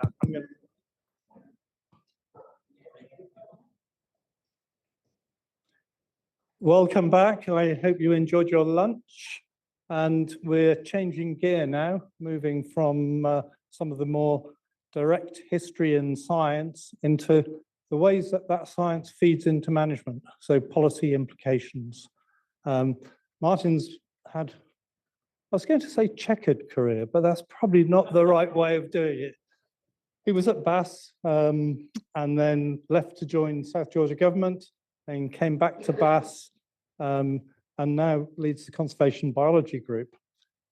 I'm gonna... Welcome back. I hope you enjoyed your lunch. And we're changing gear now, moving from some of the more direct history and science into the ways that that science feeds into management, so policy implications. Martin's had, I was going to say checkered career, but that's probably not the right way of doing it. He was at BAS and then left to join South Georgia government and came back to BAS and now leads the conservation biology group.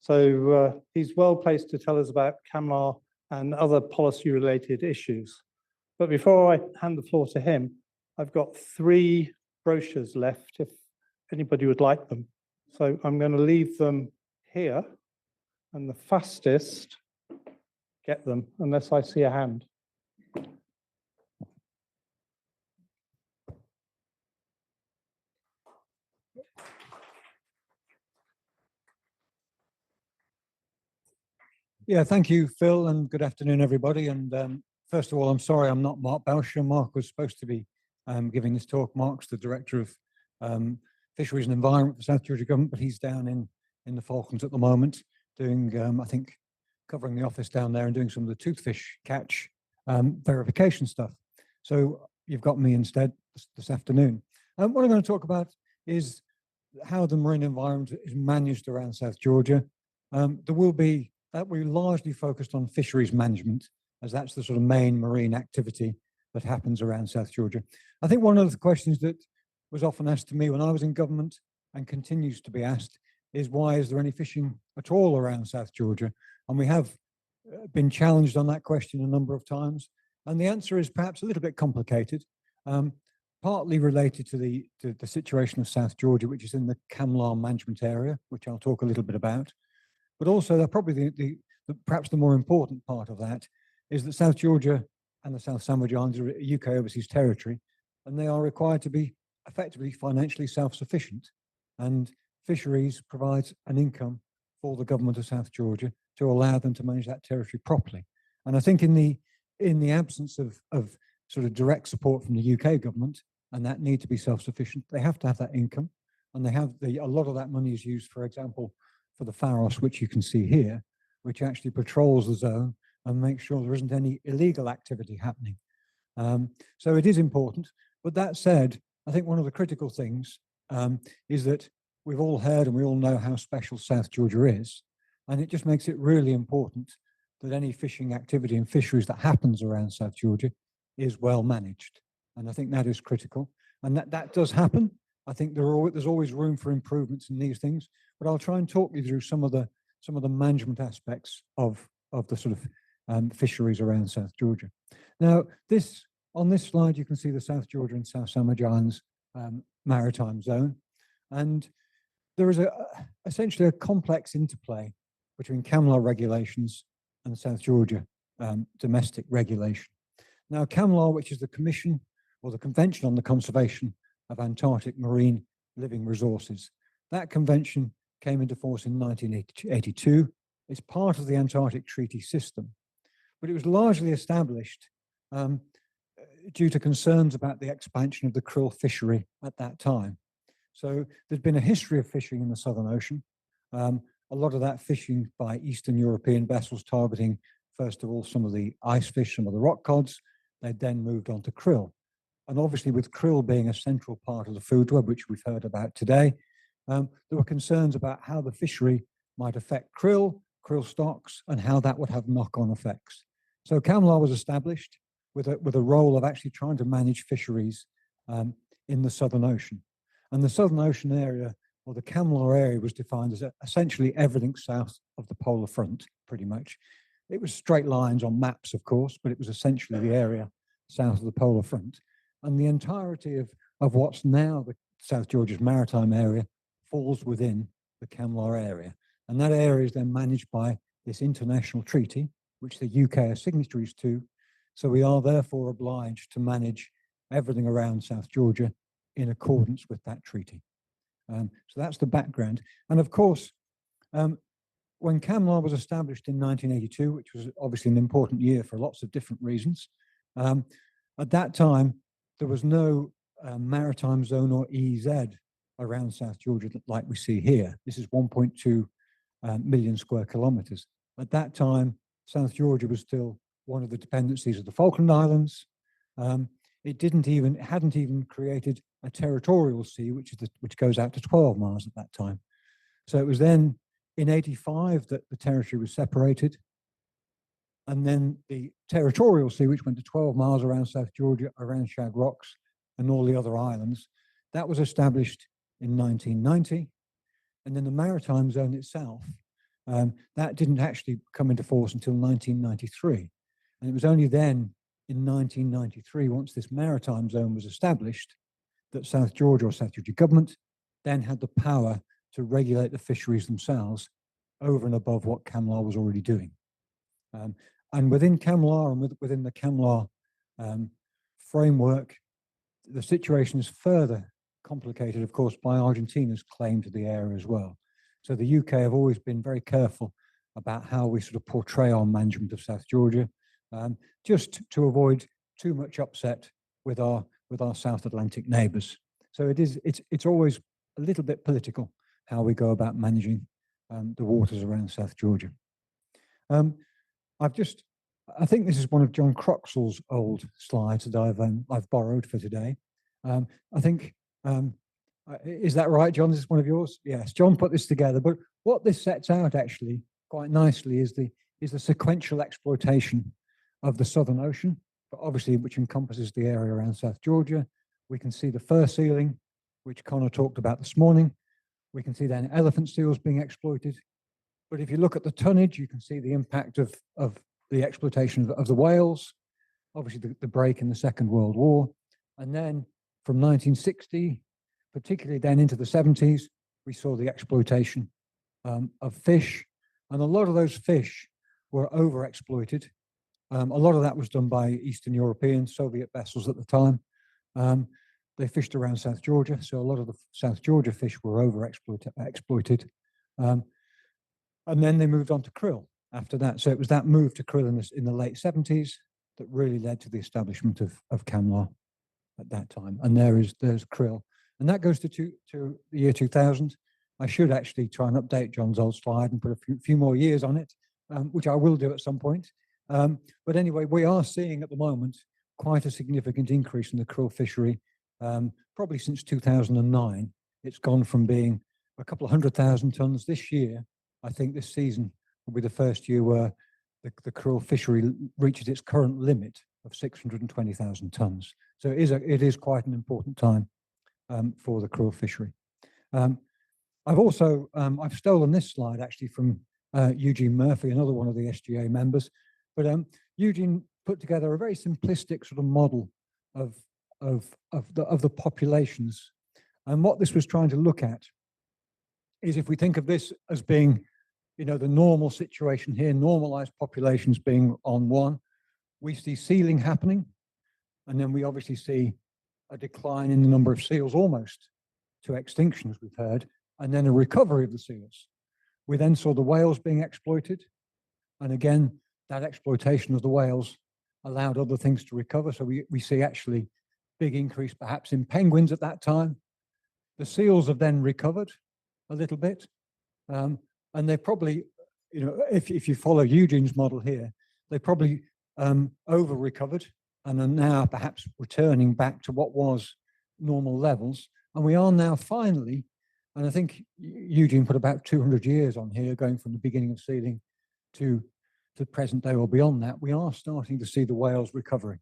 So he's well placed to tell us about CAMLR and other policy related issues. But before I hand the floor to him, I've got 3 brochures left if anybody would like them. So I'm going to leave them here, and the fastest get them unless I see a hand. Yeah, thank you, Phil, and good afternoon, everybody. And first of all, I'm sorry I'm not Mark Belcher. Mark was supposed to be giving this talk. Mark's the Director of Fisheries and Environment for South Georgia Government, but he's down in the Falklands at the moment doing, I think, covering the office down there and doing some of the toothfish catch verification stuff. So you've got me instead this afternoon. What I'm going to talk about is how the marine environment is managed around South Georgia. That we're largely focused on fisheries management, as that's the sort of main marine activity that happens around South Georgia. I think one of the questions that was often asked to me when I was in government and continues to be asked is, why is there any fishing at all around South Georgia? And we have been challenged on that question a number of times. And the answer is perhaps a little bit complicated, partly related to the situation of South Georgia, which is in the CAMLR management area, which I'll talk a little bit about. But also, probably perhaps the more important part of that is that South Georgia and the South Sandwich Islands are UK overseas territory, and they are required to be effectively financially self-sufficient. And fisheries provides an income for the government of South Georgia to allow them to manage that territory properly. And I think in the absence of sort of direct support from the UK government and that need to be self-sufficient, they have to have that income, and they have a lot of that money is used, for example, for the Pharos, which you can see here, which actually patrols the zone and makes sure there isn't any illegal activity happening. So it is important. But that said, I think one of the critical things is that we've all heard and we all know how special South Georgia is. And it just makes it really important that any fishing activity and fisheries that happens around South Georgia is well managed. And I think that is critical. And that does happen. I think there's always room for improvements in these things, but I'll try and talk you through some of the management aspects of the sort of fisheries around South Georgia. Now, on this slide, you can see the South Georgia and South Sandwich Islands maritime zone, and there is essentially a complex interplay between CAMLR regulations and South Georgia domestic regulation. Now, CAMLR, which is the Commission or the Convention on the Conservation of Antarctic Marine Living Resources. That convention came into force in 1982. It's part of the Antarctic Treaty System, but it was largely established due to concerns about the expansion of the krill fishery at that time. So there's been a history of fishing in the Southern Ocean. A lot of that fishing by Eastern European vessels targeting, first of all, some of the ice fish, some of the rock cods. They then moved on to krill. And obviously, with krill being a central part of the food web, which we've heard about today, there were concerns about how the fishery might affect krill stocks, and how that would have knock-on effects. So CAMLR was established with a role of actually trying to manage fisheries in the Southern Ocean. And the Southern Ocean area, or the CAMLR area, was defined as essentially everything south of the polar front, pretty much. It was straight lines on maps, of course, but it was essentially the area south of the polar front. And the entirety of what's now the South Georgia's maritime area falls within the CAMLR area. And that area is then managed by this international treaty, which the UK are signatories to. So we are therefore obliged to manage everything around South Georgia in accordance with that treaty. So that's the background. And of course, when CAMLAR was established in 1982, which was obviously an important year for lots of different reasons, at that time, there was no maritime zone or EEZ around South Georgia like we see here. This is 1.2 million square kilometers. At that time, South Georgia was still one of the dependencies of the Falkland Islands. It hadn't even created a territorial sea, which goes out to 12 miles at that time. So it was then in 85 that the territory was separated. And then the territorial sea, which went to 12 miles around South Georgia, around Shag Rocks and all the other islands, that was established in 1990. And then the maritime zone itself, that didn't actually come into force until 1993. And it was only then in 1993, once this maritime zone was established, that South Georgia or South Georgia government then had the power to regulate the fisheries themselves over and above what CAMLAR was already doing. And within CAMLAR and within the CAMLAR framework, the situation is further complicated, of course, by Argentina's claim to the area as well. So the UK have always been very careful about how we sort of portray our management of South Georgia, just to avoid too much upset with our South Atlantic neighbours. So it's always a little bit political how we go about managing the waters around South Georgia. I think this is one of John Croxall's old slides that I've borrowed for today. I think, is that right, John? This is one of yours? Yes, John put this together. But what this sets out actually quite nicely is the sequential exploitation of the Southern Ocean, but obviously which encompasses the area around South Georgia. We can see the fur sealing, which Connor talked about this morning. We can see then elephant seals being exploited. But if you look at the tonnage, you can see the impact of the exploitation of the whales, obviously the break in the Second World War. And then from 1960, particularly then into the 70s, we saw the exploitation of fish. And a lot of those fish were overexploited. A lot of that was done by Eastern European Soviet vessels at the time. They fished around South Georgia, so a lot of the South Georgia fish were overexploited. And then they moved on to krill after that. So it was that move to krill in the late 70s that really led to the establishment of CAMLAR at that time. And there's krill. And that goes to the year 2000. I should actually try and update John's old slide and put a few more years on it, which I will do at some point. But anyway, we are seeing at the moment quite a significant increase in the krill fishery. Probably since 2009, it's gone from being a couple of 100,000 tons this year. I think this season will be the first year where the krill fishery reaches its current limit of 620,000 tons. So it is quite an important time for the krill fishery. I've stolen this slide actually from Eugene Murphy, another one of the SGA members. But Eugene put together a very simplistic sort of model of the populations. And what this was trying to look at is, if we think of this as being, the normal situation here, normalized populations being on one, we see sealing happening. And then we obviously see a decline in the number of seals almost to extinction, as we've heard, and then a recovery of the seals. We then saw the whales being exploited. And again, that exploitation of the whales allowed other things to recover. So we see actually big increase perhaps in penguins at that time. The seals have then recovered a little bit. And they probably, if you follow Eugene's model here, they probably over-recovered and are now perhaps returning back to what was normal levels. And we are now finally, and I think Eugene put about 200 years on here, going from the beginning of sealing to the present day or beyond that, we are starting to see the whales recovering.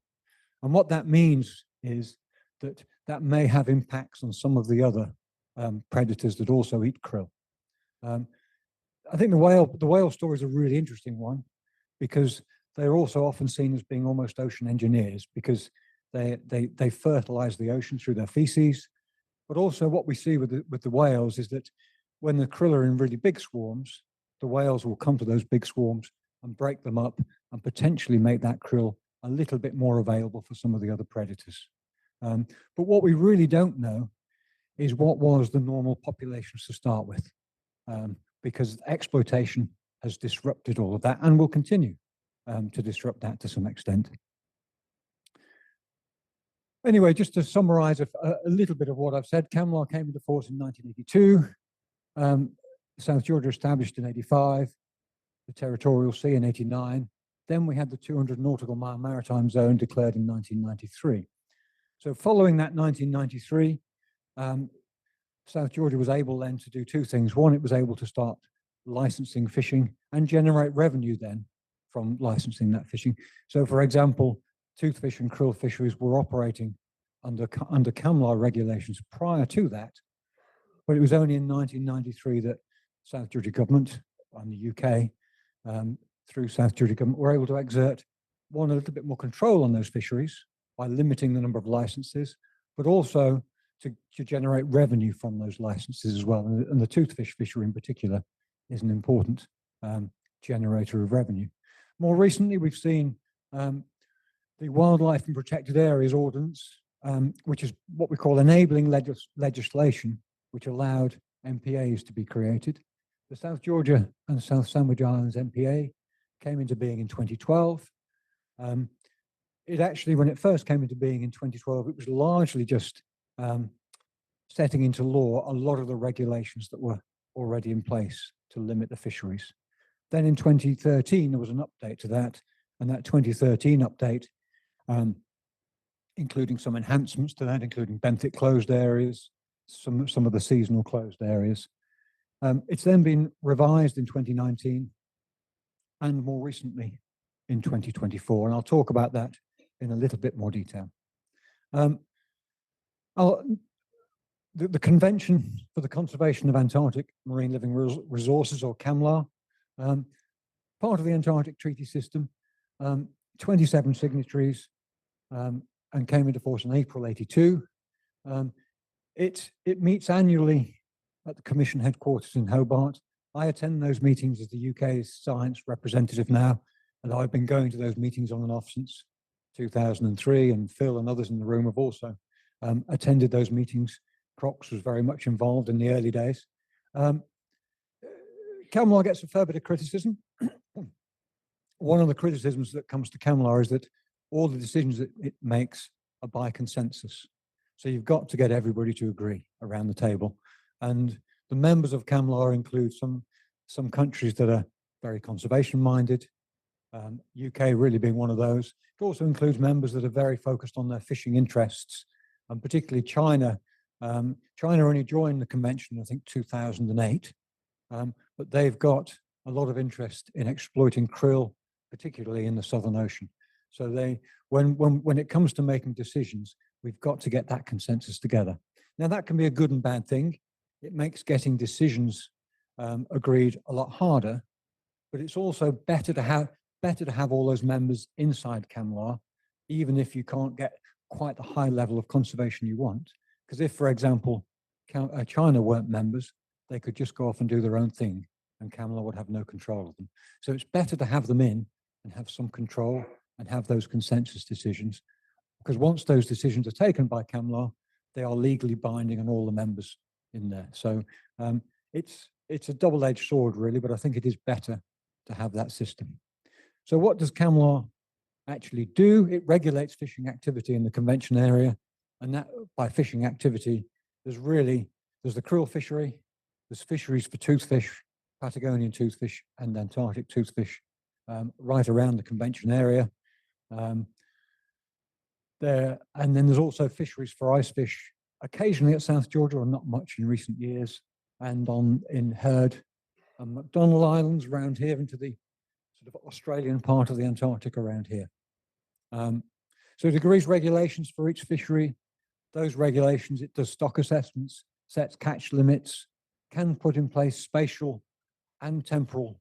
And what that means is that may have impacts on some of the other predators that also eat krill. I think the whale story is a really interesting one, because they're also often seen as being almost ocean engineers, because they fertilize the ocean through their feces. But also what we see with the whales is that when the krill are in really big swarms, the whales will come to those big swarms and break them up and potentially make that krill a little bit more available for some of the other predators. But what we really don't know is what was the normal populations to start with, because exploitation has disrupted all of that and will continue to disrupt that to some extent. Anyway, just to summarize a little bit of what I've said, CAMLAR came into force in 1982, South Georgia established in 85, the territorial sea in 89. Then we had the 200 nautical mile maritime zone declared in 1993. So following that 1993, South Georgia was able then to do two things. One, it was able to start licensing fishing and generate revenue then from licensing that fishing. So for example, toothfish and krill fisheries were operating under CAMLAR regulations prior to that, but it was only in 1993 that South Georgia government and the UK, through South Georgia government, were able to exert, one, a little bit more control on those fisheries by limiting the number of licenses, but also to generate revenue from those licenses as well. And the toothfish fishery in particular is an important generator of revenue. More recently, we've seen the Wildlife and Protected Areas Ordinance, which is what we call enabling legislation, which allowed MPAs to be created. The South Georgia and South Sandwich Islands MPA came into being in 2012. It actually, when it first came into being in 2012, it was largely just setting into law a lot of the regulations that were already in place to limit the fisheries. Then in 2013, there was an update to that, and that 2013 update, including some enhancements to that, including benthic closed areas, some of the seasonal closed areas. It's then been revised in 2019 and more recently in 2024, and I'll talk about that in a little bit more detail. The Convention for the Conservation of Antarctic Marine Living Resources, or CAMLAR, part of the Antarctic Treaty System, 27 signatories, and came into force in April '82. It meets annually at the Commission headquarters in Hobart. I attend those meetings as the UK's science representative now, and I've been going to those meetings on and off since 2003, and Phil and others in the room have also attended those meetings. Crocs was very much involved in the early days. CAMLAR gets a fair bit of criticism. One of the criticisms that comes to CAMLAR is that all the decisions that it makes are by consensus. So you've got to get everybody to agree around the table. And the members of CAMLAR include some countries that are very conservation minded, UK really being one of those. It also includes members that are very focused on their fishing interests, and particularly China. China only joined the convention, I think, 2008, but they've got a lot of interest in exploiting krill, particularly in the Southern Ocean. So when it comes to making decisions, we've got to get that consensus together. Now, that can be a good and bad thing. It makes getting decisions agreed a lot harder, but it's also better to have all those members inside CAMLAR, even if you can't get quite the high level of conservation you want. Because if, for example, China weren't members, they could just go off and do their own thing, and CAMLAR would have no control of them. So it's better to have them in and have some control and have those consensus decisions, because once those decisions are taken by CAMLAR, they are legally binding on all the members in there. So it's a double-edged sword, really, but I think it is better to have that system. So what does CAMLAR actually do? It regulates fishing activity in the convention area, and that by fishing activity, there's the krill fishery, there's fisheries for toothfish, Patagonian toothfish and Antarctic toothfish, right around the convention area. And then there's also fisheries for ice fish, occasionally at South Georgia, or not much in recent years, and in Heard and McDonnell Islands around here into the sort of Australian part of the Antarctic around here. So it agrees regulations for each fishery. Those regulations, it does stock assessments, sets catch limits, can put in place spatial and temporal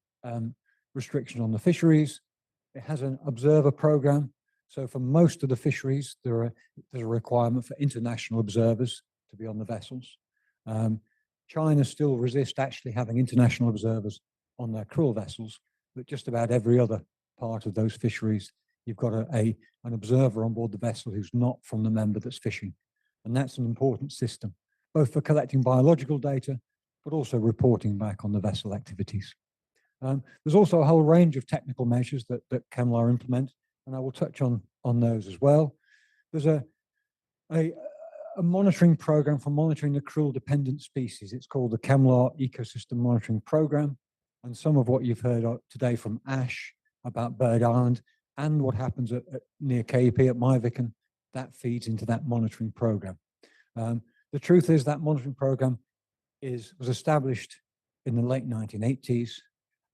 restriction on the fisheries. It has an observer program. So for most of the fisheries, there's a requirement for international observers to be on the vessels. China still resists actually having international observers on their krill vessels, but just about every other part of those fisheries, you've got an observer on board the vessel who's not from the member that's fishing. And that's an important system, both for collecting biological data, but also reporting back on the vessel activities. There's also a whole range of technical measures that CCEMLR implement, and I will touch on those as well. There's a monitoring program for monitoring the krill-dependent species. It's called the CCEMLR Ecosystem Monitoring Program, and some of what you've heard today from Ash about Bird Island and what happens near KEP at Myvicken, that feeds into that monitoring program. The truth is that monitoring program was established in the late 1980s,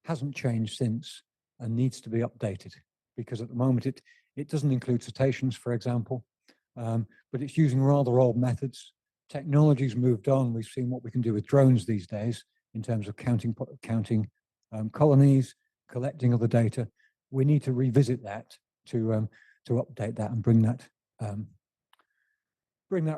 hasn't changed since, and needs to be updated because at the moment it doesn't include cetaceans, for example, but it's using rather old methods. Technology's moved on. We've seen what we can do with drones these days in terms of counting colonies, collecting other data. We need to revisit that to update that and bring that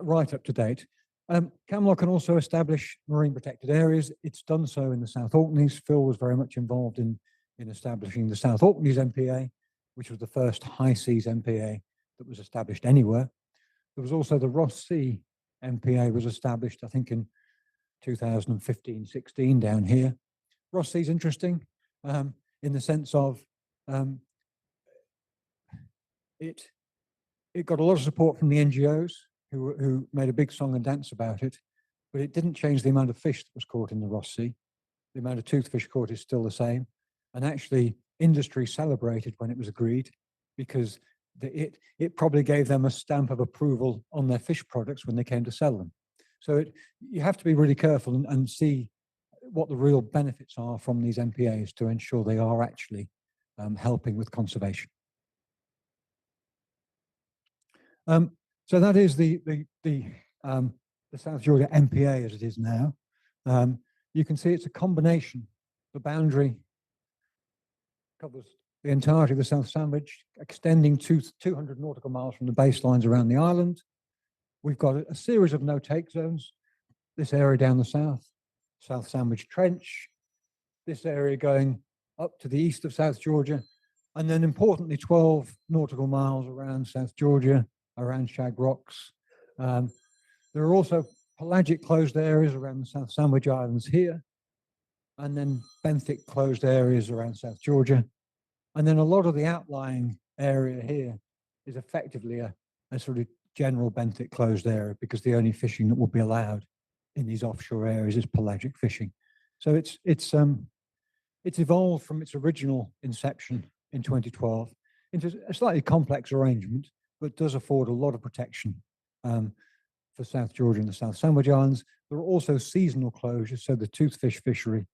right up to date. CCEMLR can also establish marine protected areas. It's done so in the South Orkneys. Phil was very much involved in establishing the South Orkneys MPA, which was the first high seas MPA that was established anywhere. There was also the Ross Sea MPA was established, I think, in 2015-16 down here. Ross Sea is interesting in the sense of it got a lot of support from the NGOs who made a big song and dance about it, but it didn't change the amount of fish that was caught in the Ross Sea. The amount of toothfish caught is still the same. And actually, industry celebrated when it was agreed because it probably gave them a stamp of approval on their fish products when they came to sell them. So you have to be really careful and see what the real benefits are from these MPAs to ensure they are actually helping with conservation. So that is the South Georgia MPA as it is now. You can see it's a combination. The boundary covers the entirety of the South Sandwich, extending 200 nautical miles from the baselines around the island. We've got a series of no-take zones. This area down the South Sandwich Trench, this area going up to the east of South Georgia, and then importantly 12 nautical miles around South Georgia, around Shag Rocks. There are also pelagic closed areas around the South Sandwich Islands here, and then benthic closed areas around South Georgia. And then a lot of the outlying area here is effectively a sort of general benthic closed area because the only fishing that will be allowed in these offshore areas is pelagic fishing. So it's evolved from its original inception in 2012 into a slightly complex arrangement, but does afford a lot of protection for South Georgia and the South Sandwich Islands. There are also seasonal closures, so the toothfish fishery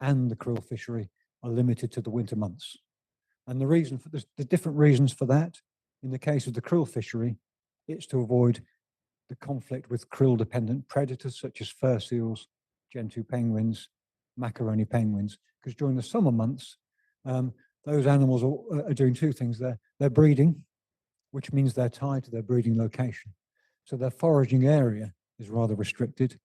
and the krill fishery are limited to the winter months. And there's the different reasons for that. In the case of the krill fishery, it's to avoid the conflict with krill-dependent predators such as fur seals, gentoo penguins, macaroni penguins, because during the summer months, those animals are doing two things. They're breeding, which means they're tied to their breeding location. So their foraging area is rather restricted.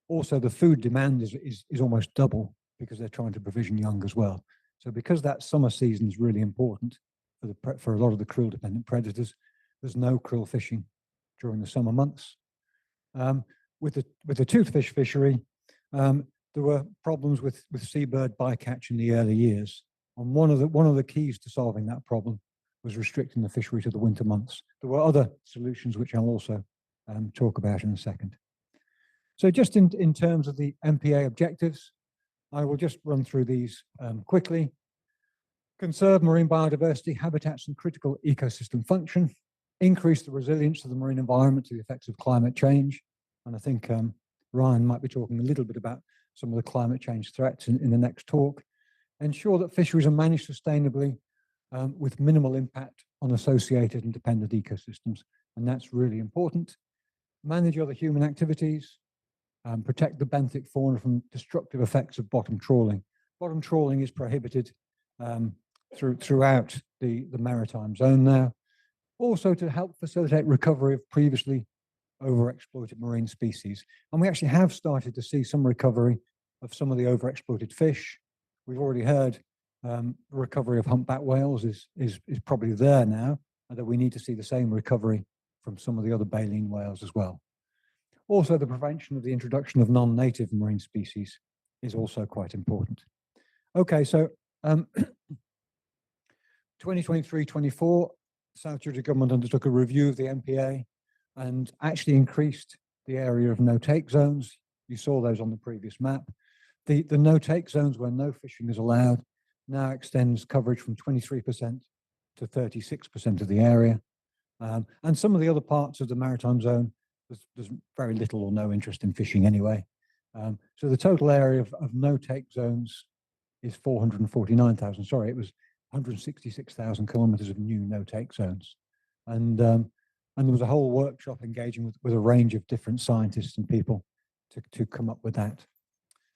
Also, the food demand is almost double because they're trying to provision young as well. So because that summer season is really important for a lot of the krill-dependent predators, there's no krill fishing during the summer months. With the toothfish fishery, there were problems with seabird bycatch in the early years. And one of the keys to solving that problem was restricting the fishery to the winter months. There were other solutions which I'll also talk about in a second. So just in terms of the MPA objectives, I will just run through these quickly. Conserve marine biodiversity, habitats and critical ecosystem function, increase the resilience of the marine environment to the effects of climate change. And I think Ryan might be talking a little bit about some of the climate change threats in the next talk. Ensure that fisheries are managed sustainably with minimal impact on associated and dependent ecosystems. And that's really important. Manage other human activities, protect the benthic fauna from destructive effects of bottom trawling. Bottom trawling is prohibited throughout the maritime zone now. Also to help facilitate recovery of previously overexploited marine species. And we actually have started to see some recovery of some of the overexploited fish. We've already heard the recovery of humpback whales is probably there now, and that we need to see the same recovery from some of the other baleen whales as well. Also, the prevention of the introduction of non-native marine species is also quite important. Okay, so 2023-24, South Georgia government undertook a review of the MPA and actually increased the area of no-take zones. You saw those on the previous map. The no-take zones where no fishing is allowed now extends coverage from 23% to 36% of the area. And some of the other parts of the maritime zone, there's very little or no interest in fishing anyway. So the total area of no-take zones is 449,000. Sorry, it was 166,000 kilometers of new no-take zones. And there was a whole workshop engaging with a range of different scientists and people to come up with that.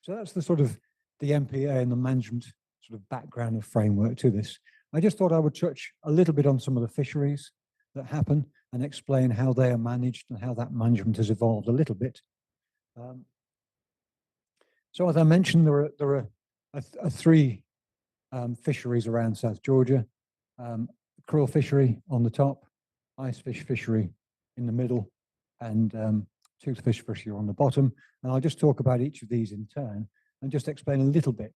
So that's the sort of the MPA and the management sort of background and framework to this. I just thought I would touch a little bit on some of the fisheries that happen and explain how they are managed and how that management has evolved a little bit. So as I mentioned, there are three fisheries around South Georgia. Krill fishery on the top, ice fish fishery in the middle, and toothfish fishery on the bottom. And I'll just talk about each of these in turn and just explain a little bit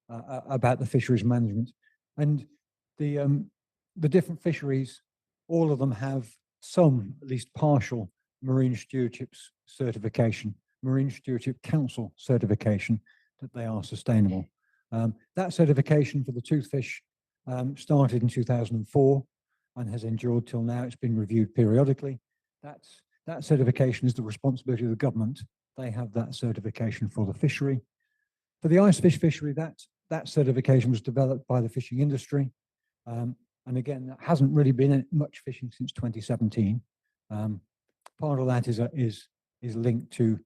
about the fisheries management. And the different fisheries, all of them have some, at least partial, Marine Stewardship certification, Marine Stewardship Council certification that they are sustainable. That certification for the toothfish started in 2004 and has endured till now. It's been reviewed periodically. That certification is the responsibility of the government. They have that certification for the fishery. For the ice fish fishery, that certification was developed by the fishing industry. And again, that hasn't really been much fishing since 2017. Part of that is linked to,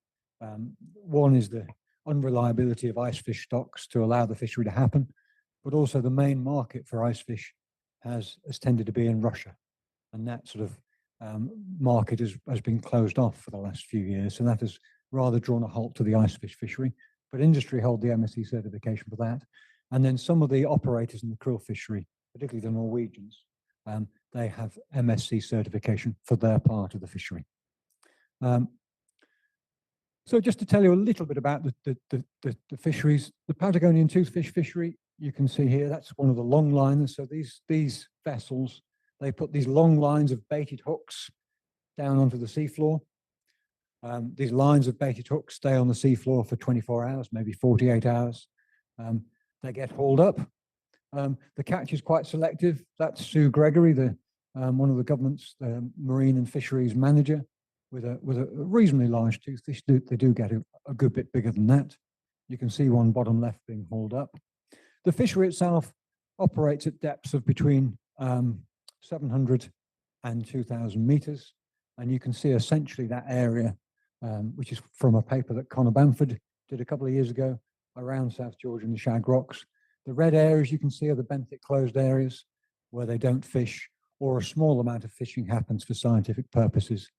one is the unreliability of ice fish stocks to allow the fishery to happen, but also the main market for ice fish has tended to be in Russia. And that sort of market has been closed off for the last few years. So that has rather drawn a halt to the ice fish fishery, but industry hold the MSC certification for that. And then some of the operators in the krill fishery, particularly the Norwegians, they have MSC certification for their part of the fishery. So just to tell you a little bit about the fisheries, the Patagonian toothfish fishery, you can see here, that's one of the long liners. So these vessels, they put these long lines of baited hooks down onto the seafloor. These lines of baited hooks stay on the seafloor for 24 hours, maybe 48 hours. They get hauled up. The catch is quite selective. That's Sue Gregory, one of the government's marine and fisheries manager, with a reasonably large toothfish. They do get a good bit bigger than that. You can see one bottom left being hauled up. The fishery itself operates at depths of between 700 and 2,000 meters. And you can see essentially that area, which is from a paper that Conor Bamford did a couple of years ago around South Georgia and the Shag Rocks. The red areas you can see are the benthic closed areas where they don't fish, or a small amount of fishing happens for scientific purposes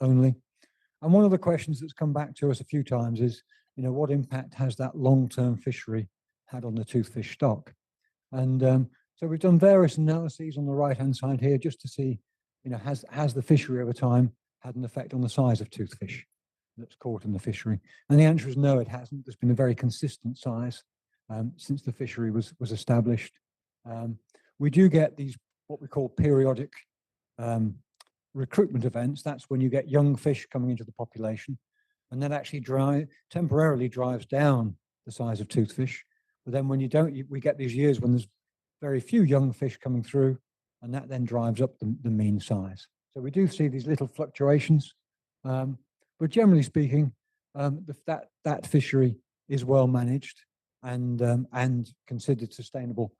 only. And one of the questions that's come back to us a few times is, what impact has that long-term fishery had on the toothfish stock? And so we've done various analyses on the right-hand side here just to see, has the fishery over time had an effect on the size of toothfish that's caught in the fishery? And the answer is no, it hasn't. There's been a very consistent size since the fishery was established. We do get these, what we call periodic recruitment events. That's when you get young fish coming into the population, and that actually temporarily drives down the size of toothfish. But then when you don't, we get these years when there's very few young fish coming through, and that then drives up the mean size. So we do see these little fluctuations, but generally speaking, that fishery is well managed and considered sustainable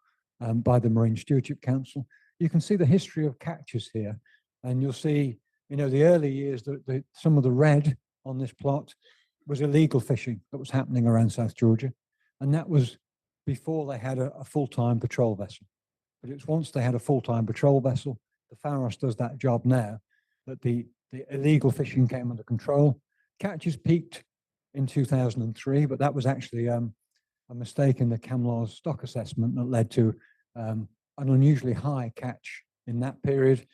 by the Marine Stewardship Council. You can see the history of catches here, and you'll see, the early years, some of the red on this plot was illegal fishing that was happening around South Georgia, and that was before they had a full-time patrol vessel. But it's once they had a full-time patrol vessel, the Pharos does that job now, that the illegal fishing came under control. Catches peaked in 2003, but that was actually a mistake in the CAMLAR's stock assessment that led to an unusually high catch in that period.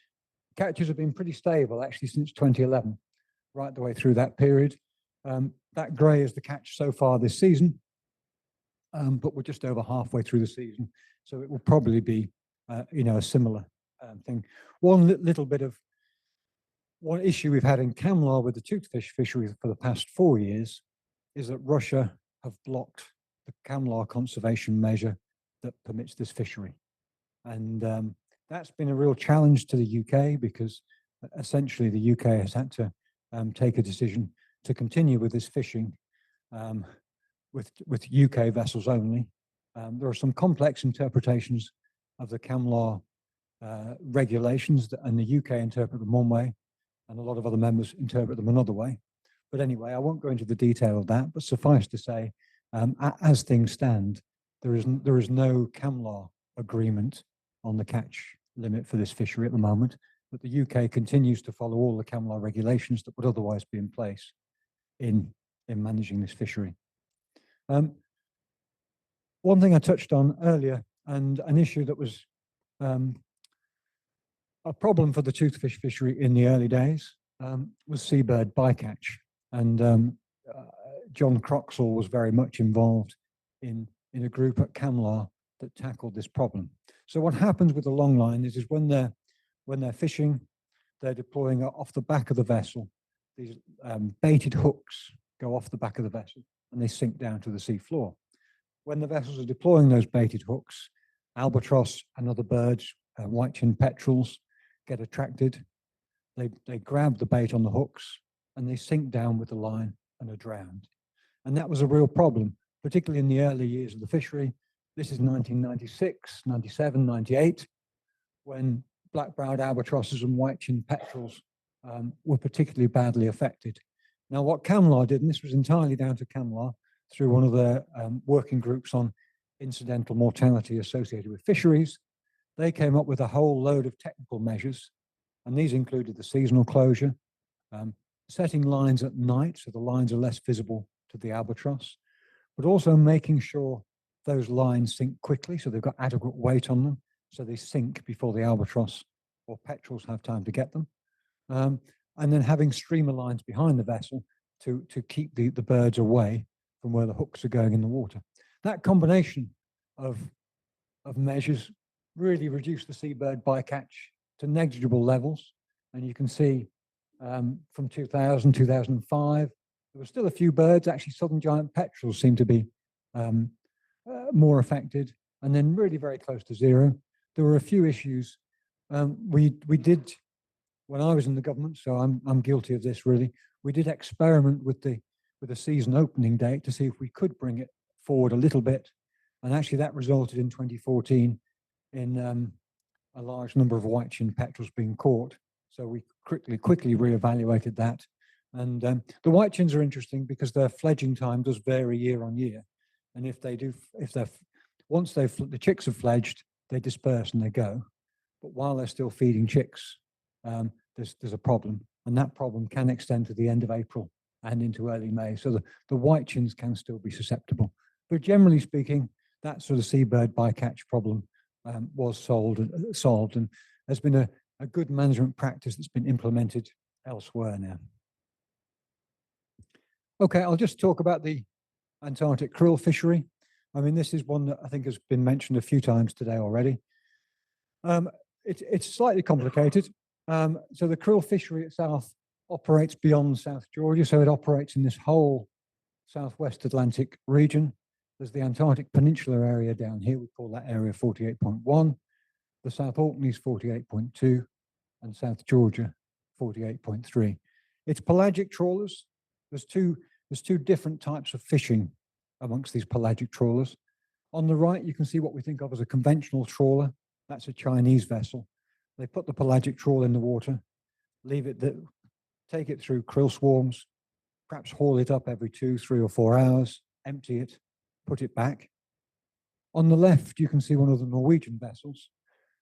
Catches have been pretty stable actually since 2011, right the way through that period. That grey is the catch so far this season. but we're just over halfway through the season, so it will probably be, a similar thing. One issue we've had in Camlar with the toothfish fishery for the past 4 years is that Russia have blocked the Camlar conservation measure that permits this fishery. And that's been a real challenge to the UK, because essentially the UK has had to take a decision to continue with this fishing with UK vessels only. There are some complex interpretations of the Camlar regulations, and the UK interpret them one way, and a lot of other members interpret them another way. But anyway, I won't go into the detail of that, but suffice to say, as things stand, there is no Camlar agreement on the catch limit for this fishery at the moment, but the UK continues to follow all the Camlar regulations that would otherwise be in place in managing this fishery. One thing I touched on earlier, and an issue that was a problem for the toothfish fishery in the early days, was seabird bycatch. And John Croxall was very much involved in a group at Camlar that tackled this problem. So what happens with the long line is when they're fishing, they're deploying off the back of the vessel. These baited hooks go off the back of the vessel and they sink down to the sea floor. When the vessels are deploying those baited hooks, albatross and other birds, white-chinned petrels, get attracted. They grab the bait on the hooks and they sink down with the line and are drowned. And that was a real problem, particularly in the early years of the fishery. This is 1996, 97, 98, when black-browed albatrosses and white-chinned petrels were particularly badly affected. Now, what Camlar did, and this was entirely down to Camlar, through one of their working groups on incidental mortality associated with fisheries, they came up with a whole load of technical measures, and these included the seasonal closure, setting lines at night so the lines are less visible to the albatross, but also making sure those lines sink quickly so they've got adequate weight on them, so they sink before the albatross or petrels have time to get them. And then having streamer lines behind the vessel to keep the birds away from where the hooks are going in the water. That combination of measures really reduced the seabird bycatch to negligible levels. And you can see from 2000, 2005, there were still a few birds. Actually, southern giant petrels seem to be more affected, and then really very close to zero. There were a few issues. We did, when I was in the government, so I'm guilty of this really, we did experiment with the season opening date to see if we could bring it forward a little bit. And actually that resulted in 2014 in a large number of white-chinned petrels being caught. So we quickly reevaluated that. And the white-chins are interesting because their fledging time does vary year on year. And once the chicks have fledged, they disperse and they go. But while they're still feeding chicks, there's a problem. And that problem can extend to the end of April and into early May. So the white-chins can still be susceptible. But generally speaking, that sort of seabird bycatch problem was solved and has been a good management practice that's been implemented elsewhere now. Okay, I'll just talk about the Antarctic krill fishery. I mean, this is one that I think has been mentioned a few times today already. It's slightly complicated. So the krill fishery itself operates beyond South Georgia, so it operates in this whole Southwest Atlantic region. There's the Antarctic Peninsula area down here. We call that area 48.1. The South Orkneys 48.2, and South Georgia 48.3. It's pelagic trawlers. There's two different types of fishing amongst these pelagic trawlers. On the right, you can see what we think of as a conventional trawler. That's a Chinese vessel. They put the pelagic trawl in the water, leave it there, take it through krill swarms, perhaps haul it up every 2, 3, or 4 hours, empty it, put it back. On the left, you can see one of the Norwegian vessels,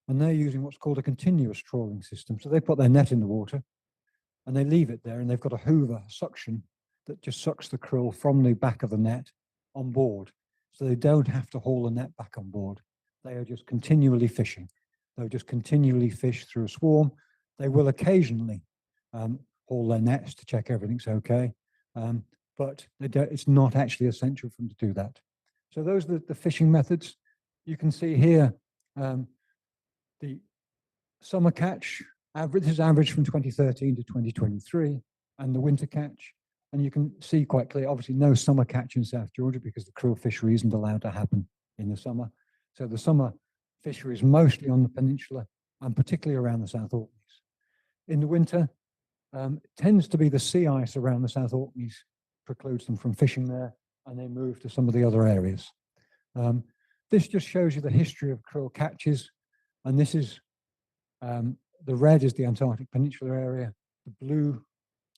and they're using what's called a continuous trawling system. So they put their net in the water and they leave it there, and they've got a hoover suction that just sucks the krill from the back of the net on board. So they don't have to haul the net back on board. They are just continually fishing. They'll just continually fish through a swarm. They will occasionally haul their nets to check everything's okay, but it's not actually essential for them to do that. So those are the fishing methods. You can see here the summer catch average. This is average from 2013 to 2023, and the winter catch. And you can see quite clearly, obviously, no summer catch in South Georgia because the krill fishery isn't allowed to happen in the summer. So the summer fishery is mostly on the peninsula and particularly around the South Orkneys. In the winter, it tends to be the sea ice around the South Orkneys precludes them from fishing there, and they move to some of the other areas. This just shows you the history of krill catches, and this is the red is the Antarctic Peninsula area, the blue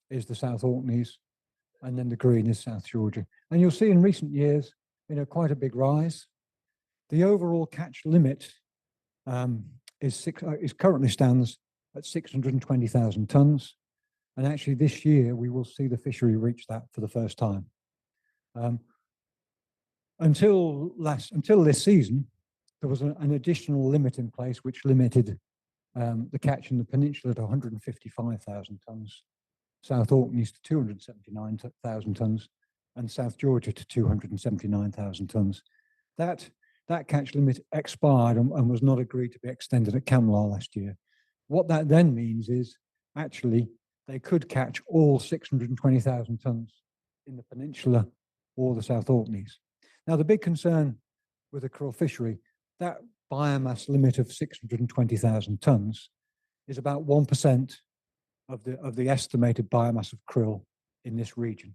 is the South Orkneys, and then the green is South Georgia. And you'll see in recent years, quite a big rise. The overall catch limit is currently stands at 620,000 tons. And actually this year, we will see the fishery reach that for the first time. Until this season, there was an additional limit in place which limited the catch in the peninsula to 155,000 tons, South Orkneys to 279,000 tons, and South Georgia to 279,000 tons. That catch limit expired and was not agreed to be extended at Camlar last year. What that then means is actually they could catch all 620,000 tons in the peninsula or the South Orkneys. Now, the big concern with the krill fishery, that biomass limit of 620,000 tons is about 1% of the estimated biomass of krill in this region.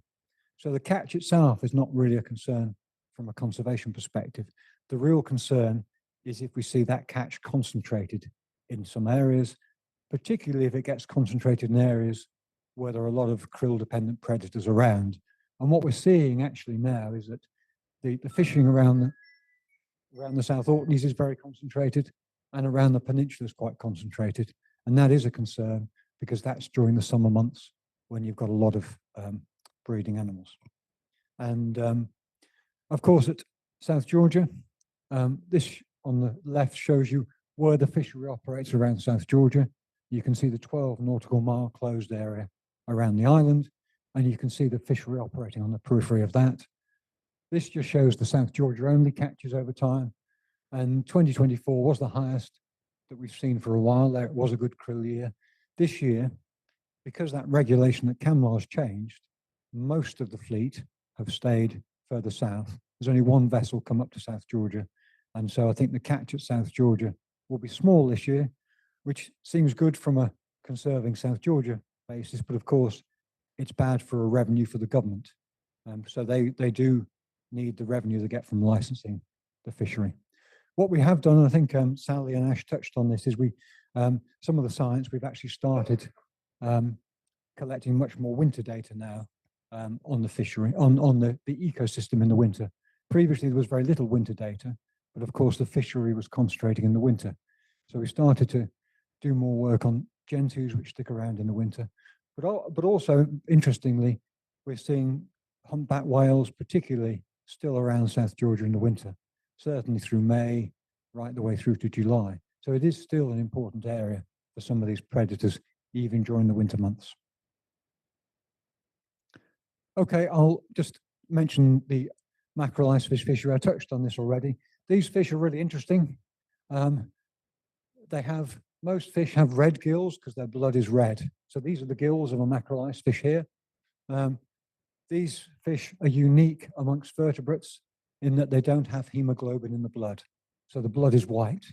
So the catch itself is not really a concern from a conservation perspective. The real concern is if we see that catch concentrated in some areas, particularly if it gets concentrated in areas where there are a lot of krill-dependent predators around. And what we're seeing actually now is that the fishing around the South Orkneys is very concentrated, and around the peninsula is quite concentrated. And that is a concern because that's during the summer months when you've got a lot of breeding animals. And of course, at South Georgia, this on the left shows you where the fishery operates around South Georgia. You can see the 12 nautical mile closed area around the island, and you can see the fishery operating on the periphery of that. This just shows the South Georgia only catches over time, and 2024 was the highest that we've seen for a while. There it was a good krill year. This year, because that regulation at Camlar has changed, most of the fleet have stayed further south. There's only one vessel come up to South Georgia, and so I think the catch at South Georgia will be small this year, which seems good from a conserving South Georgia basis, but of course, it's bad for a revenue for the government. So they do need the revenue they get from licensing the fishery. What we have done, I think Sally and Ash touched on this, is some of the science, we've actually started collecting much more winter data now on the fishery, on the ecosystem in the winter. Previously, there was very little winter data, but of course the fishery was concentrating in the winter. So we started to do more work on gentoos which stick around in the winter. But also, interestingly, we're seeing humpback whales, particularly still around South Georgia in the winter, certainly through May, right the way through to July. So it is still an important area for some of these predators, even during the winter months. Okay, I'll just mention the mackerel icefish fishery. I touched on this already. These fish are really interesting. Most fish have red gills because their blood is red. So these are the gills of a mackerel icefish here. These fish are unique amongst vertebrates in that they don't have hemoglobin in the blood. So the blood is white,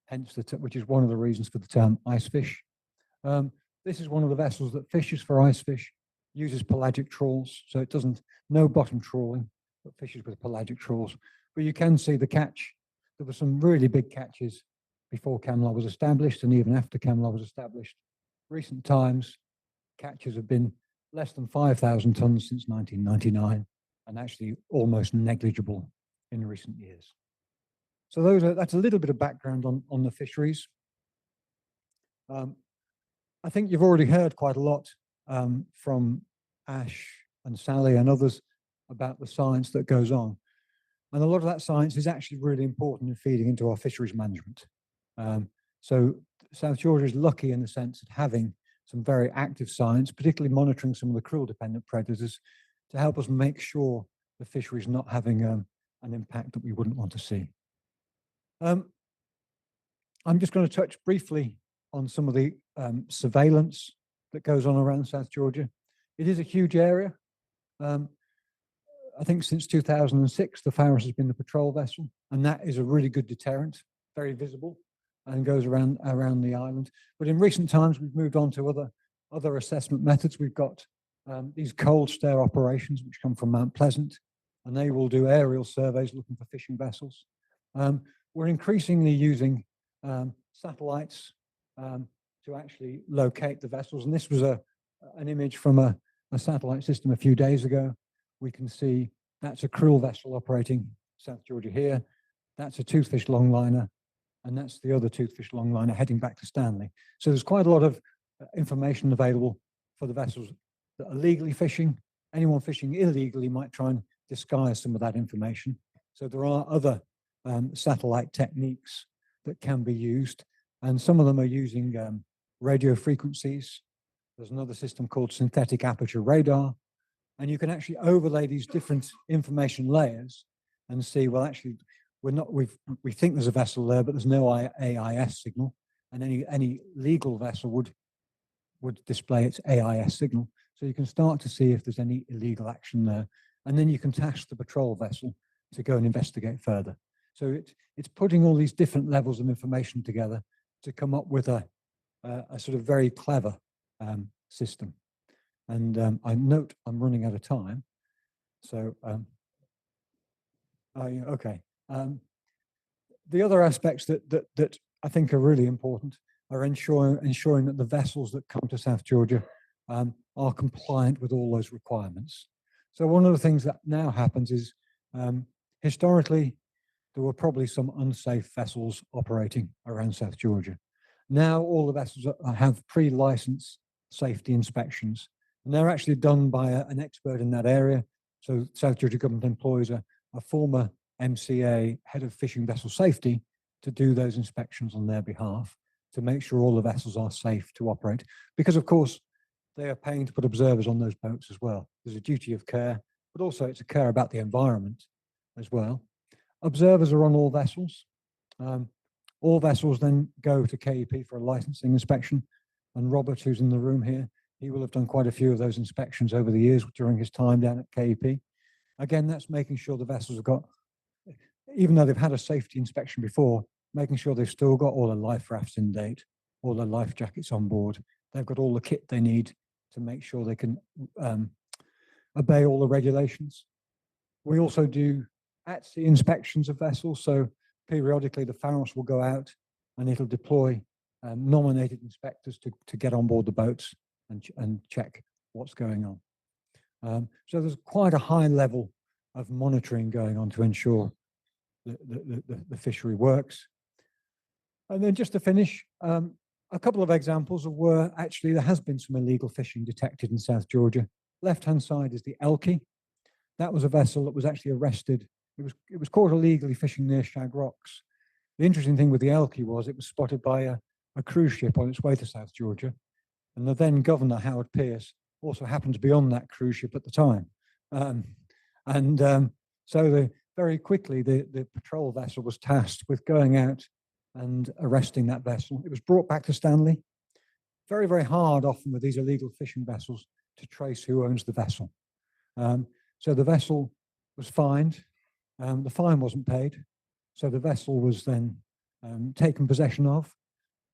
hence which is one of the reasons for the term icefish. This is one of the vessels that fishes for icefish, uses pelagic trawls, so it doesn't, no bottom trawling, but fishes with pelagic trawls. But you can see the catch. There were some really big catches before Camlar was established, and even after Camlar was established. Recent times, catches have been less than 5,000 tons since 1999, and actually almost negligible in recent years. So that's a little bit of background on the fisheries. I think you've already heard quite a lot from Ash and Sally and others about the science that goes on. And a lot of that science is actually really important in feeding into our fisheries management. So South Georgia is lucky in the sense of having some very active science, particularly monitoring some of the krill-dependent predators to help us make sure the fishery is not having an impact that we wouldn't want to see. I'm just going to touch briefly on some of the surveillance that goes on around South Georgia. It is a huge area. I think since 2006, the Pharos has been the patrol vessel, and that is a really good deterrent, very visible, and goes around the island. But in recent times, we've moved on to other assessment methods. We've got these cold stare operations, which come from Mount Pleasant, and they will do aerial surveys looking for fishing vessels. We're increasingly using satellites to actually locate the vessels. And this was an image from a satellite system a few days ago. We can see that's a krill vessel operating South Georgia here. That's a toothfish longliner, and that's the other toothfish longliner heading back to Stanley. So there's quite a lot of information available for the vessels that are legally fishing. Anyone fishing illegally might try and disguise some of that information. So there are other satellite techniques that can be used, and some of them are using radio frequencies. There's another system called synthetic aperture radar, and you can actually overlay these different information layers and see, well, actually, we think there's a vessel there, but there's no AIS signal, and any legal vessel would display its AIS signal. So you can start to see if there's any illegal action there, and then you can task the patrol vessel to go and investigate further. So it's putting all these different levels of information together to come up with a sort of very clever system. And I note I'm running out of time. So, okay. The other aspects that I think are really important are ensuring that the vessels that come to South Georgia are compliant with all those requirements. So one of the things that now happens is historically, there were probably some unsafe vessels operating around South Georgia. Now all the vessels have pre-licensed safety inspections, and they're actually done by an expert in that area. So South Georgia government employs a former MCA, head of fishing vessel safety, to do those inspections on their behalf to make sure all the vessels are safe to operate. Because of course, they are paying to put observers on those boats as well. There's a duty of care, but also it's a care about the environment as well. Observers are on all vessels. All vessels then go to KEP for a licensing inspection. And Robert, who's in the room here, he will have done quite a few of those inspections over the years during his time down at KEP. Again, that's making sure the vessels have got, even though they've had a safety inspection before, making sure they've still got all the life rafts in date, all the life jackets on board. They've got all the kit they need to make sure they can obey all the regulations. We also do at-sea inspections of vessels. So periodically the Pharos will go out and it'll deploy nominated inspectors to get on board the boats and check what's going on. So there's quite a high level of monitoring going on to ensure the fishery works. And then just to finish, a couple of examples of where actually there has been some illegal fishing detected in South Georgia. Left-hand side is the Elkie. That was a vessel that was actually arrested. It was caught illegally fishing near Shag Rocks. The interesting thing with the Elkie was it was spotted by a cruise ship on its way to South Georgia. And the then governor, Howard Pierce, also happened to be on that cruise ship at the time. So very quickly, the patrol vessel was tasked with going out and arresting that vessel. It was brought back to Stanley. Very, very hard often with these illegal fishing vessels to trace who owns the vessel. So the vessel was fined. The fine wasn't paid. So the vessel was then taken possession of.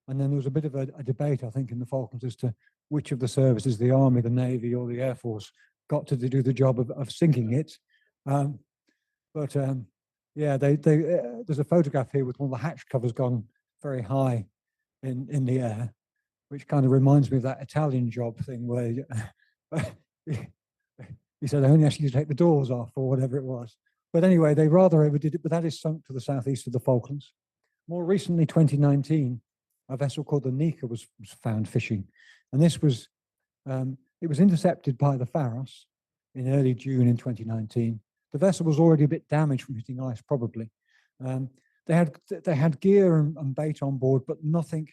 And then there was a bit of a debate, I think, in the Falklands as to which of the services, the Army, the Navy, or the Air Force, got to do the job of sinking it. Yeah, there's a photograph here with one of the hatch covers gone very high in the air, which kind of reminds me of that Italian job thing where he said they only asked you to take the doors off or whatever it was. But anyway, they rather overdid it, but that is sunk to the southeast of the Falklands. More recently, 2019, a vessel called the Nika was found fishing. And this was, it was intercepted by the Pharos in early June in 2019. The vessel was already a bit damaged from hitting ice, probably. They had gear and bait on board, but nothing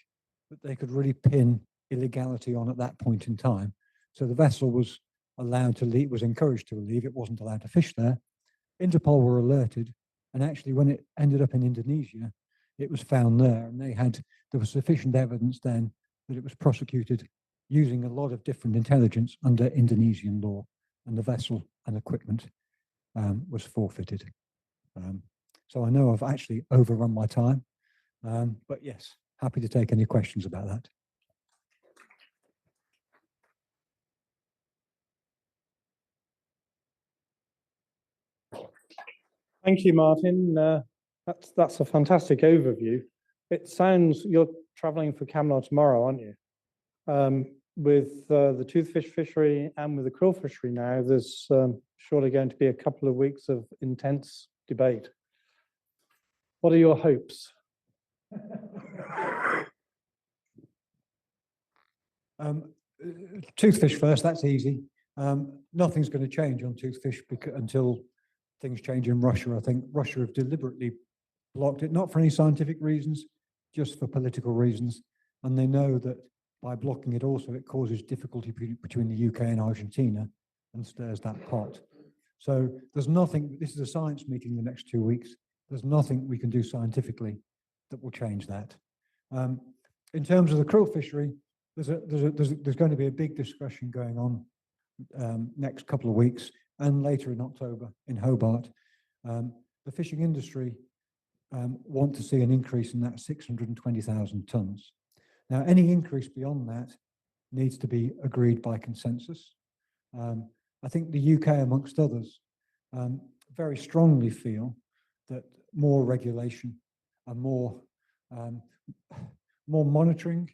that they could really pin illegality on at that point in time. So the vessel was allowed to leave, was encouraged to leave. It wasn't allowed to fish there. Interpol were alerted, And actually, when it ended up in Indonesia, it was found there, and there was sufficient evidence then that it was prosecuted using a lot of different intelligence under Indonesian law, and the vessel and equipment was forfeited. So I know I've actually overrun my time, but yes, happy to take any questions about that. Thank you, Martin. That's a fantastic overview. It sounds you're traveling for Camelot tomorrow, aren't you? With the toothfish fishery and with the krill fishery now, there's surely going to be a couple of weeks of intense debate. What are your hopes? Toothfish first, that's easy. Nothing's going to change on toothfish until things change in Russia. I think Russia have deliberately blocked it, not for any scientific reasons, just for political reasons. And they know that by blocking it also, it causes difficulty between the UK and Argentina and stirs that pot. So there's nothing, this is a science meeting the next 2 weeks. There's nothing we can do scientifically that will change that. In terms of the krill fishery, there's going to be a big discussion going on next couple of weeks and later in October in Hobart. The fishing industry want to see an increase in that 620,000 tonnes. Now, any increase beyond that needs to be agreed by consensus. I think the UK, amongst others, very strongly feel that more regulation and more monitoring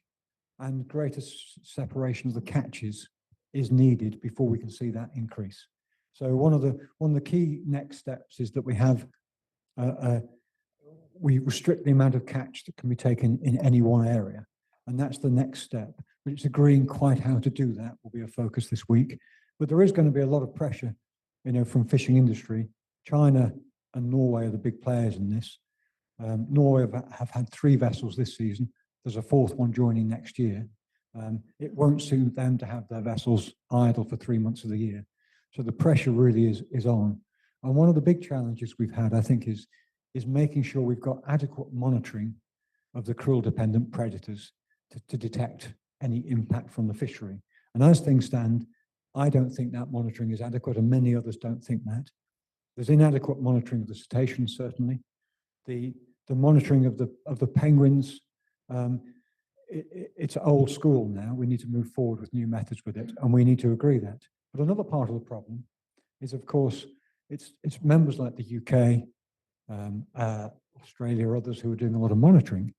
and greater separation of the catches is needed before we can see that increase. So one of the key next steps is that we restrict the amount of catch that can be taken in any one area, and that's the next step. But it's agreeing quite how to do that will be a focus this week. But there is going to be a lot of pressure, from fishing industry. China and Norway are the big players in this. Norway have had 3 vessels this season. There's a 4th one joining next year. It won't suit them to have their vessels idle for 3 months of the year. So the pressure really is on. And one of the big challenges we've had, I think, is making sure we've got adequate monitoring of the krill-dependent predators to detect any impact from the fishery. And as things stand, I don't think that monitoring is adequate, and many others don't think that. There's inadequate monitoring of the cetaceans, certainly. The monitoring of the penguins, it's old school now. We need to move forward with new methods with it, and we need to agree that. But another part of the problem is, of course, it's members like the UK, Australia, or others who are doing a lot of monitoring.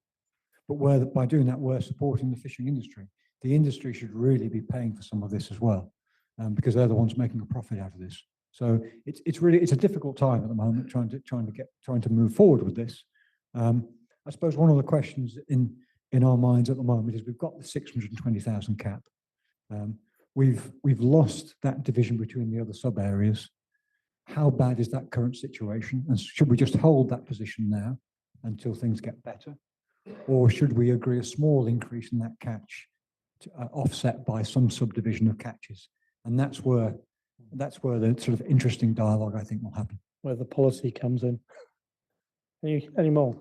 But by doing that, we're supporting the fishing industry. The industry should really be paying for some of this as well, because they're the ones making a profit out of this. So it's a difficult time at the moment trying to move forward with this. I suppose one of the questions in our minds at the moment is we've got the 620,000 cap. We've lost that division between the other sub areas. How bad is that current situation? And should we just hold that position now until things get better? Or should we agree a small increase in that catch offset by some subdivision of catches? And that's where the sort of interesting dialogue, I think, will happen. Where the policy comes in. Any more?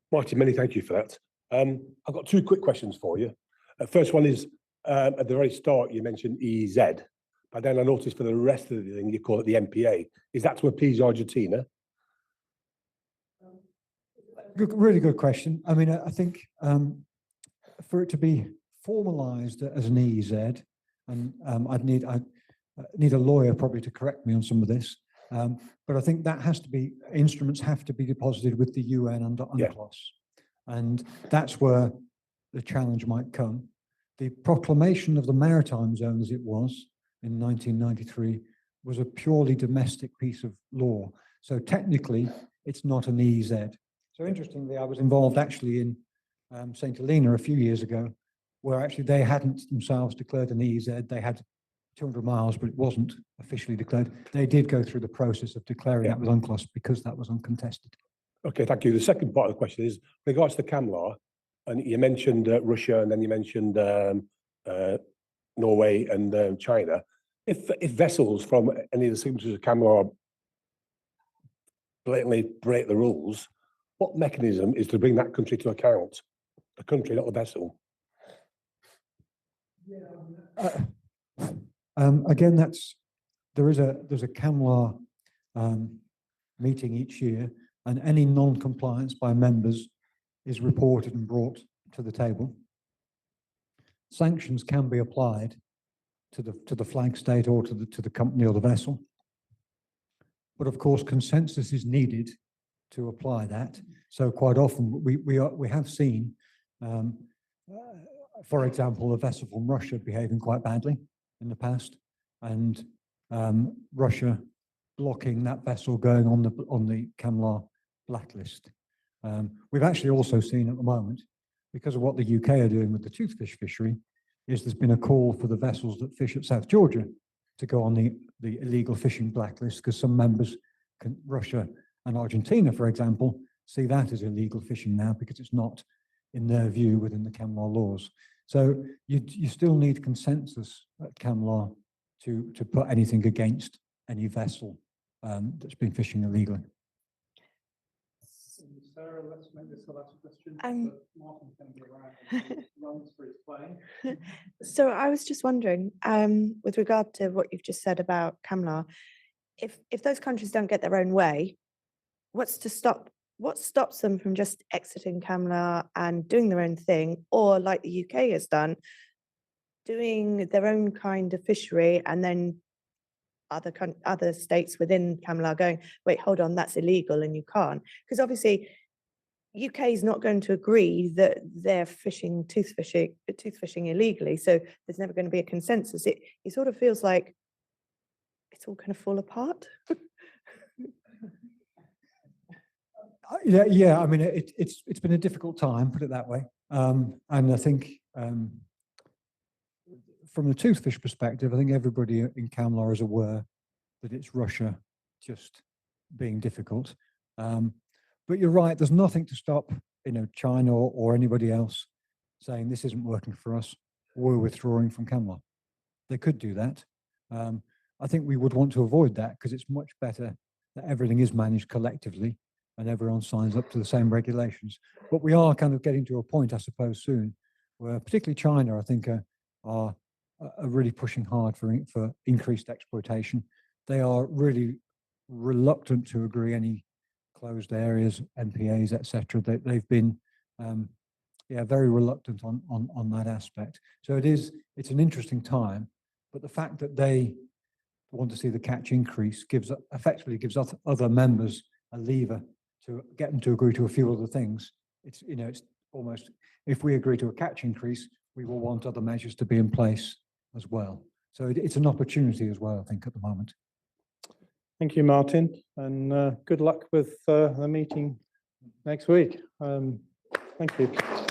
Martin, many thank you for that. I've got 2 quick questions for you. First one is, at the very start, you mentioned EEZ, but then I noticed for the rest of the thing, you call it the MPA. Is that to appease Argentina? Really good question. I mean, I think for it to be formalized as an EEZ, and I'd need a lawyer probably to correct me on some of this, but I think that has to be, instruments have to be deposited with the UN under UNCLOS. Yeah. And that's where the challenge might come. The proclamation of the Maritime Zone, as it was in 1993, was a purely domestic piece of law. So technically, it's not an EEZ. So interestingly, I was involved actually in St. Helena a few years ago, where actually they hadn't themselves declared an EEZ. They had 200 miles, but it wasn't officially declared. They did go through the process of declaring that with UNCLOS because that was uncontested. Okay, thank you. The second part of the question is, with regards to CAMLAR, and you mentioned Russia, and then you mentioned Norway and China. If vessels from any of the signatories of CAMLA blatantly break the rules, what mechanism is to bring that country to account? The country, not the vessel. Again, there's a CAMLA meeting each year, and any non-compliance by members is reported and brought to the table. Sanctions can be applied to the flag state or to the company or the vessel, but of course consensus is needed to apply that. So quite often we have seen, for example, a vessel from Russia behaving quite badly in the past, and Russia blocking that vessel going on the CAMLA blacklist. We've actually also seen at the moment, because of what the UK are doing with the toothfish fishery, is there's been a call for the vessels that fish at South Georgia to go on the illegal fishing blacklist, because some members, Russia and Argentina, for example, see that as illegal fishing now because it's not, in their view, within the CAMLA laws. So you still need consensus at CAMLA to put anything against any vessel that's been fishing illegally. Sarah, let's make this the last question. Martin can be around and run through his plane. So I was just wondering, with regard to what you've just said about CAMLA, if those countries don't get their own way, what stops them from just exiting CAMLA and doing their own thing, or like the UK has done, doing their own kind of fishery, and then other states within CAMLA going, wait, hold on, that's illegal and you can't? Because obviously UK is not going to agree that they're toothfishing illegally, so there's never going to be a consensus. It sort of feels like it's all going to fall apart. Yeah. I mean, it's been a difficult time, put it that way. And I think from the toothfish perspective, I think everybody in CAMLA is aware that it's Russia just being difficult. But you're right, there's nothing to stop, China or anybody else saying this isn't working for us, we're withdrawing from CAMLA. They could do that. I think we would want to avoid that, because it's much better that everything is managed collectively and everyone signs up to the same regulations. But we are kind of getting to a point, I suppose, soon, where particularly China, I think, are really pushing hard for increased exploitation. They are really reluctant to agree any closed areas, NPAs, etc. They've been very reluctant on that aspect. So it's an interesting time, but the fact that they want to see the catch increase effectively gives other members a lever to get them to agree to a few other things. It's almost, if we agree to a catch increase, we will want other measures to be in place as well. So it's an opportunity as well, I think, at the moment. Thank you, Martin, and good luck with the meeting next week. Thank you.